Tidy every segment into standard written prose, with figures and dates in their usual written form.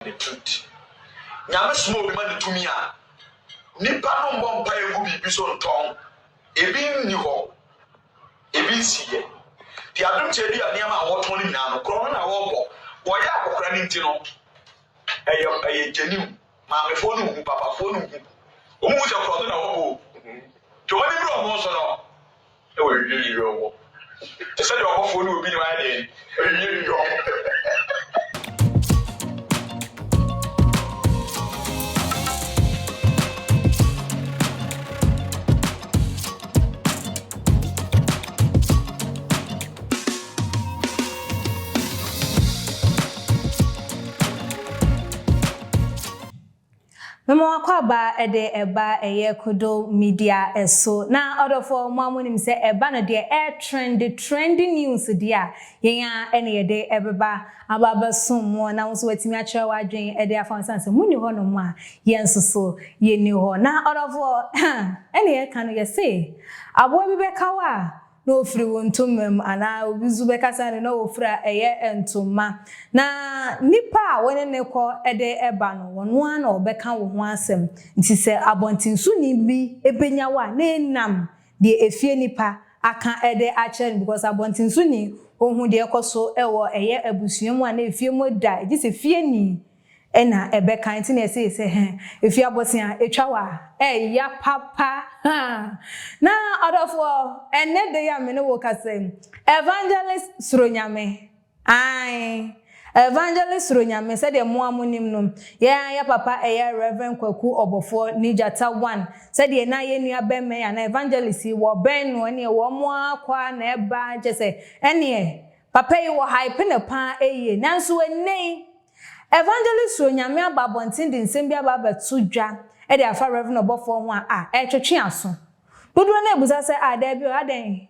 the truth. Nyame small man to me. Nipa no bompa egu bibi so nton. Ebi ni ho. Ebi siye. The Adom Kyei dia niam a woton ni na no kro na wo bo. Wo ya akokra ni nti no. Eye genuine. Ma me fo no hu papa fo no hu. Omu je kro na wo bo. To woni bro mo so no. E we yiri yo. Te say your phone will be right in. Here you go. Memo akwaba ede eba eye kodo media eso na order for mamunim se eba no de trending news dia yenya ene yede ebeba ababa som na nso watimi a kire wadwen ede afansanse muni ho no ma yensoso yeni ho na order for ene ye kan ye say abo bi beka wa no ofri wontumem ana obizu beka sane no ofra eye entuma na nipa woni ne ko ede eba no wono ana obeka wo ho asem nti se abontinsu ni bi ebenya wa na enam de efie nipa aka ede achen because abontinsu ni ohun de ekoso ewo eye abusuemu ana efie moda gise fie ni ena ebeka nti na se efie abosia etwa wa ya papa na odofo ene de ya me no wo kase Evangelist Suro Nyame Evangelist Suro Nyame said de mo amonim no ya papa Rev Obofour ni jata 1 said de na ye nua be me ya na Evangelist wo ben no ene wo mo akwa na eba je se ene papa yi wo hype na pa eye nanso ene Evangelist Suro Nyame ababontin de nsem bia baba tudwa e de afa Rev Obofour ho twetwe aso dodo na ebuza se da bi o aden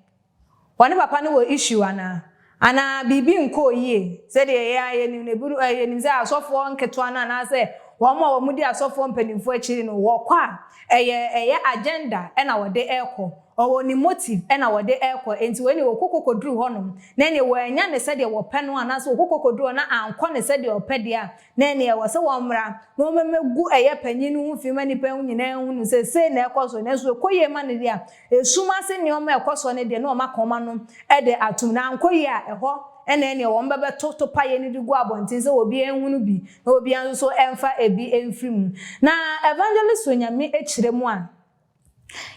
woni papa no wo issue ana bibi nko yie se de ye ni ne buru ye ni se asofo nketo na se wo ma wo mudi asofo mpanimfo akiri no wo kwa eye agenda na wo de eko owo ni motive na wo de eko enti weni wo kokokoduru honom na ne wo anya ne se de wo pe no ana se wo kokokoduru na anko ne se de wo pe de a na ne wo se wo mra na wo memegu eye panyin hu fi mani pa hu nyina hu no se na ekoso na so koye ma ne dia esuma se ne o ma ekoso ne de na o ma koma no e de atum na anko ye a eho ene wo mbebe toto paye ni digu abontin se obi enhunu bi na obi anso so emfa ebi emfrim na Evangelist Suro Nyame ekiremu a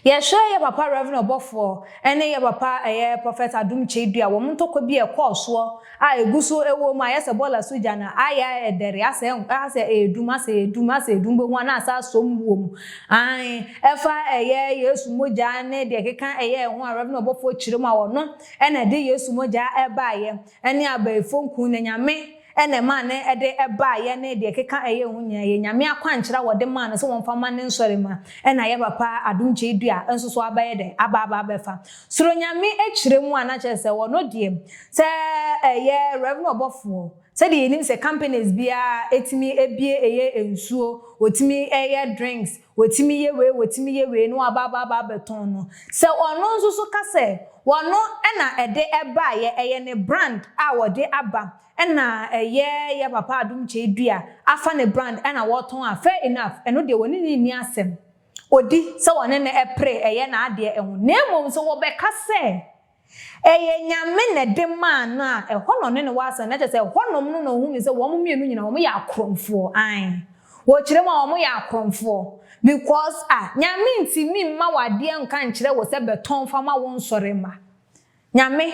ye share papa Rev Obofour ene ye papa Prophet Adom Kyei dua wo mtoko bi e koso a eguso ewo ma yese bola soja na aya edere ase edum bo na asa somwom efa Yesu moja ne de keka ho Rev Obofour kiremu a wono ene de Yesu moja eba ye ene abaifo nkun na Nyame ene ma ne ede eba ye ne de keka ho nya ye Nyame akwankyera wode ma no so wonfa ma ne nsore ma ena ye papa Adom Kyei dua enso so abaye de aba befa Suro Nyame ekiremu ana chese wono de se Rev Obofour se de yenim se companies bia etimi ebie ensuo otimi drinks otimi ye we no aba beton no se ono nso so ka se wono ena ede eba ye ne brand a wode aba ena ye papa Adom Kyei dua afa ne brand ena woton a fair enough eno de woni ni asem odi se wone ne epre na ade ehu na emom so wo beka se Nyame ne de man na no ne wasa na se honom no hu mi se wo mo mienu nyina wo ya akromfo wo kire ma wo ya akromfo because Nyame ntimi mma wade nka nkire wo se beton fa ma won sore ma Nyame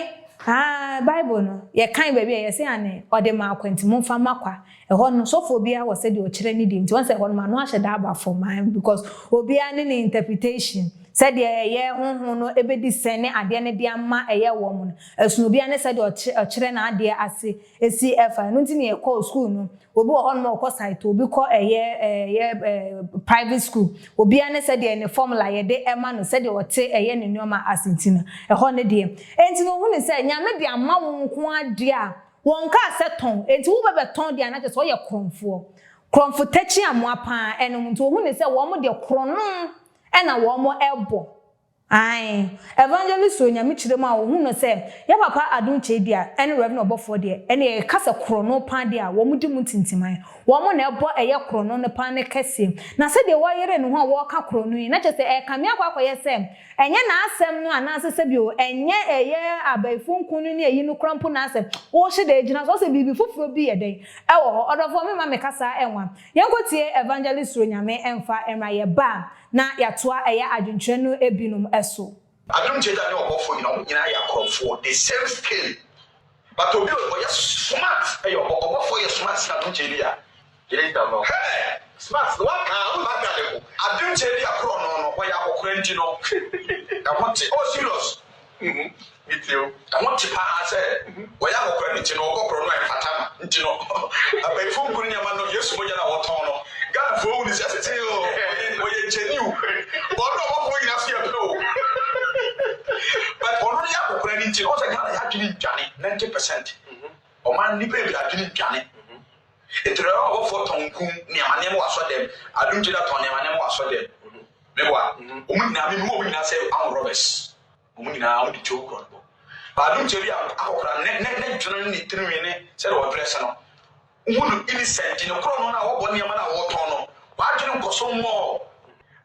Bible no ye kan ba bia ye se ane ode ma akwanti mo fa makwa no sofo bia wo se de o kire ni de nti won se no ma no ahye da aba for man because obi ane ne interpretation said ye honhon no ebedi sene ade ne de ama wo mu no esun obi ane said o kire na ade ase esi efa no nti ne call school no obi wo hon ma ko site obi ko private school obi ane said ne formula ye de ema no said o te ne nyoma asentina ne de enti no hu ne say Nyame de ama wo nko ade a won ka seton enti wo bebeton de ana so ye kromfo tachi amoa pa enom nti wo hu ne say wo mo de krono ena wo mo ebo Aye, Evangelist Suro Nyame chirema wo hu no se ya papa Adom Kyei dia ene Rev Obofour dia ene e kasa krono pan dia wo mudi mu tintiman wo mo na ebo eye krono ne pan ne kase na se de wo yere ne ho a wo ka krono yi na che se e kame akwakoye se enye na asem no ana se bio enye eye abaifu nkunu ne eyi no krampo na asem wo hye de gina so se bibi foforo bi ye den e wo ho odofo me ma me kasa enwa yenkotie Evangelist Suro Nyame emfa emra ye ba na yatoa eye adwentwe no ebinum eso Adom Kyei da ne Obofour nyina ya krofo the same skill but obi o ya smart Obofour ya smart na Adom Kyei dia yele ta no smart no waka o ba ga le ko Adom Kyei dia kro no wo ya kokora nti no I want it oh serious it you I want to pass wo ya kokora nti no kokoro no fatama nti no abaifu nkuru nyama no Yesu moja na woton no God for who is as o ye genuine but no Obofour nyina so ya no but ono ya kokora nti no se ga ya twini dwane 90% o man ni pe bi adwini dwane etre Obofour tonku ni amane mo waso dem Adom Kyei da ton ni amane mo waso dem mebwa omunina me mo nyina se am robbers omunina am di chokro ba Adom Kyei akokora ne dwene ni tinwe ne se de wo press no wonu innocent no kro no na wo bo ni amana wo ton no wa dwene nkoso mo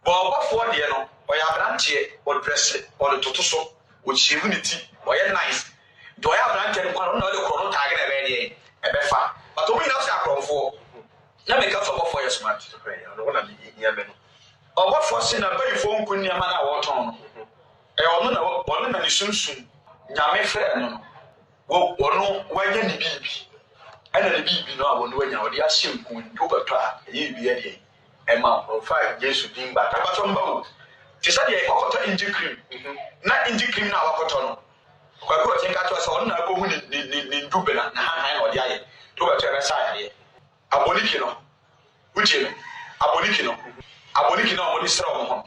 ba Obofour de no o ya branche o press o de totoso o chivinity o ya nice do ya branche no no le kro no tag na be de e be fa but omunina se akromfo na me ka so Obofour ya smart no wona bi nya me no Obofour se na bayifo nkuni amana wo ton no ono na ni sunsun nyame frɛ no wo ono wanya ni bibi ana ni bibi no abono wanya odi ahye nkun do bato a ye bi ye de ema on fa Yesu din ba ta bato mbawo ti sa de okoto inji cream na inji cream na wakoto no kwa ko tinka to sa ono na ko hu ni ndube na han odi aye do bato ra sa aye aboniki no uche no aboniki no mo di sra wo ho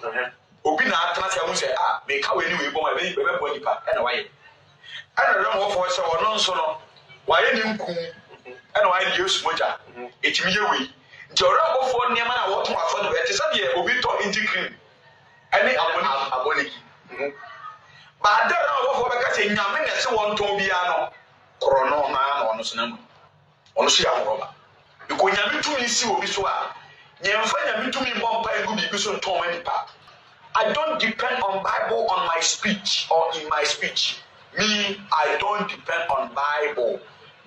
obi na atana se amu se me ka we ni we bo ma be bo nipa e na waye ana Rev Obofour se wono nso no waye ni nku e na waye Yesu moja etimi ye we nti Rev Obofour niam na wo to afo de te se de obi to inji cream ene aboniki ba da Rev Obofour be ka se nyame na se won ton bia no krono na ono so na mu ono so ya roba iko nyame tumi si obi so a nyemfa nyame tumi bompa egu bibi so ton manipa I don't depend on Bible on my speech or in my speech. Me, I don't depend on Bible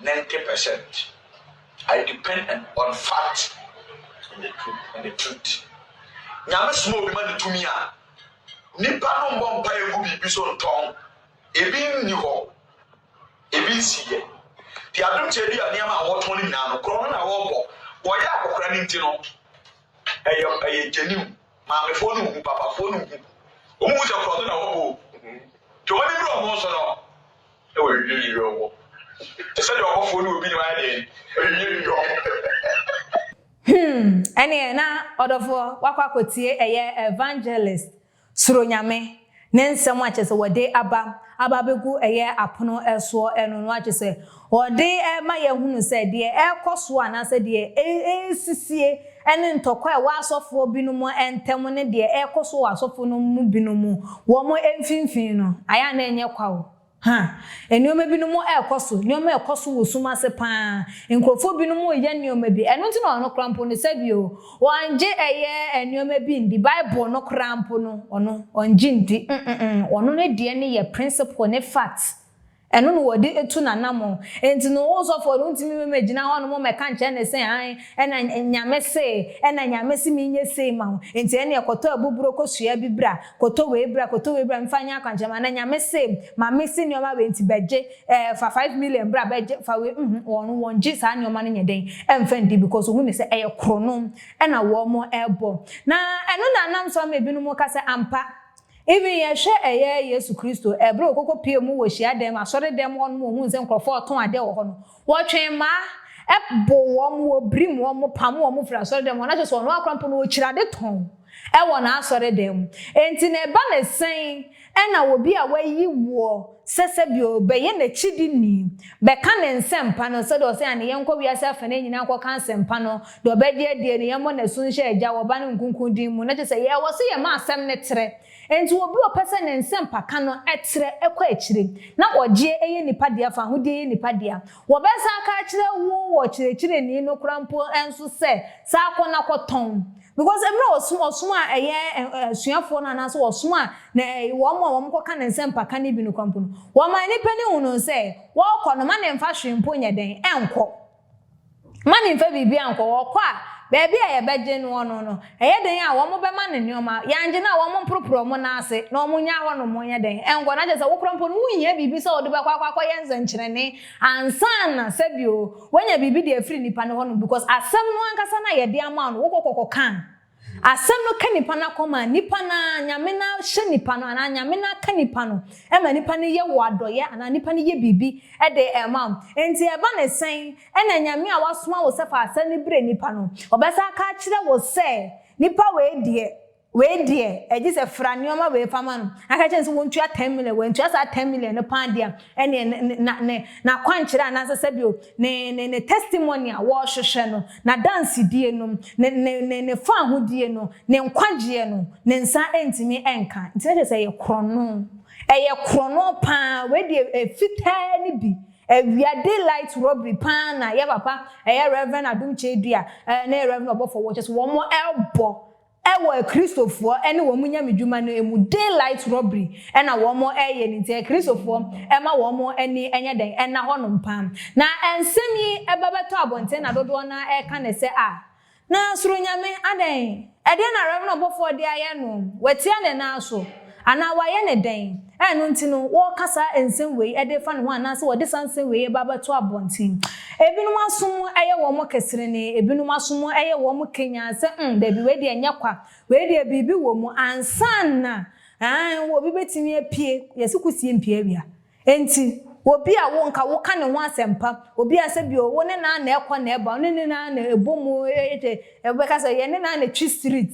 90%. I depend on fact and the truth. Nyame small be man to me a nipa no mbompa egu bibi so nton ebi ni ho ebi siye ti Adom Kyei dia niam a woton ni na no kro na wo bo wo ya akokra ni nti no eye genuine ma me fo no papa fo no o mu se kro na wo bo to woni bro mo so no e we yiri yo te se de Obofour no obi ni wa de yiri yo ene na odofo wakwa kotie eye Evangelist Suro Nyame ne nsem achese wode aba begu eye apono eso eno no achese wode ma ye hunu se de ekoso anase de sisie ene ntokwa wa asofo binumu entem ne de ekoso wa asofo no mu binumu wo mo emfinfin no aya na enye kwawo enioma binumu ekoso nioma ekoso wo sumase pa nkrofo binumu ye nioma bi eno nti na ono krampo ne sabio wanje eye enioma bi ndi Bible no krampo no ono onji ndi ono ne de ne ye principle ne fact eno no wodi etu na namo enti no wo so for no ntimi memagina ho no mo meka nche ne se an ena nyame se minye se ma enti ene ekoto abuburo kosua bibra koto we bra mfanya akanchama na nyame se ma mesi ne oma be enti beje fa 5 million bra beje fa we won ji sa ne oma no nyeden emfa ndi because hu ne se eye krono ena wo mo ebo na eno na nam so ma ebinu mo ka se ampa even ye hwe eye Yesu Kristo ebre okoko pie mu wo hia dem asore dem won mo hu nse nkrofo ton ade wo ho no wo twen ma ebo wo mo brim wo mo pam wo mo fra asore dem na che so no akrampo no wo kirade ton ewo na asore dem enti na eba na sen ena obi a wayi wo sese bio beye na chidi ni beka ne nsempa no so do se ane yenko wiase afa na nyina akọ kan sempa no do bedie die ne yemo na sunhye agya wo ba ne nkunkun din mu na je se ye wo se ye ma asem ne tere enti obi opese ne nsempa ka no etere ekọ akire na ogye eye nipa dia fa ho die nipa dia wo besa aka akire wo chire ni no krampo enso se sa akọ na koton because emre osuma eye suafo na na so osuma na wo mo ka ne nsempa ka ne bi no krampo no wo ma ni pani unu se wo kọ no ma ne mfa hwempo nya den enko ma ne mfa bibi anko wo kọ a baby a yebegye no no eye den a wo mo be ma ne neoma yanje na wo mo propro mo na ase na wo nya ho no mo nya den enko na je se wo krampo no wuhia bibi se wo de be kwa yenze nkyerene ansan na sebio wanya bibi de afiri nipa ne ho no because asem no ankasa na ye de ama no wo kokoko kan asem no ka nipa na koma nipa na nyame na hye nipa no ana nyame na ka nipa no e ma nipa ne ye wadoye ana nipa ne ye bibi e de emam enti e ba ne sen e na nyame a wasoma wo sefa asem ne bre nipa no obesa ka kire wo se nipa we die eji se fra nioma we fama no aka chense wontu 10 million wontu asa 10 million no pound dia ene na kwankire ana se bio ne testimony a wo hwehwe no na dance die no ne fa ho die no ne nkwagye no ne nsa entimi enka ntse se ye krono pa we die fitaa ni bi ewia daylight robbery pa na ye papa Rev Adom Kyei dua na Rev Obofour wo just wo mo elbo ewo Christopher ene wo munya medwuma no emu daylight robbery ena wo mo eye ni te Christopher ema wo mo eni enye den ena ho no mpam na ensem yi ebabeto abonte na dodo na eka ne se na Suro Nyame aden ede na Rev Obofour de aye no wetia ne na so ana waye ne den enu ntino wo kasa ensem wei ede fa ne ho ana se wo de sansem wei ebabeto abonte ebinum asum eye wo mo kesere ne ebinum asum eye wo mo kenya se da bi we de enya kwa we de bibi wo mo ansan na wo bi betimi apie yesikusie mpie awia enti obi a wo nka wo ka ne ho asempa obi a se bi wo ne na na ekọ na eba ne na na ebomu ebeka se ye ne na na twi street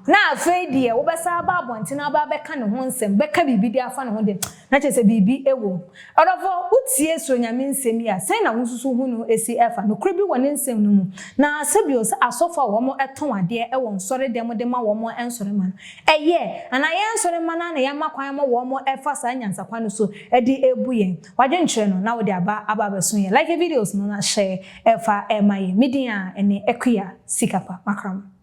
na afeedie wo besa ba abonte na ba beka ne ho nsem beka bibi di afa ne ho de na chese bibi ewo odofo utie Suro Nyame nsem ya sen na wonsusu hu no esi efa no kro bi woni nsem no mu na asebio se asofa wo mo eton ade ewo nsore dem de ma wo mo ensore man eye ana ye ensore man na ya makwan ma wo mo efa sa nyansa kwan so edi ebuyen waje nkyere no na wo de aba beso ye like videos no na share efa emaye media ene ekuya sikapa makram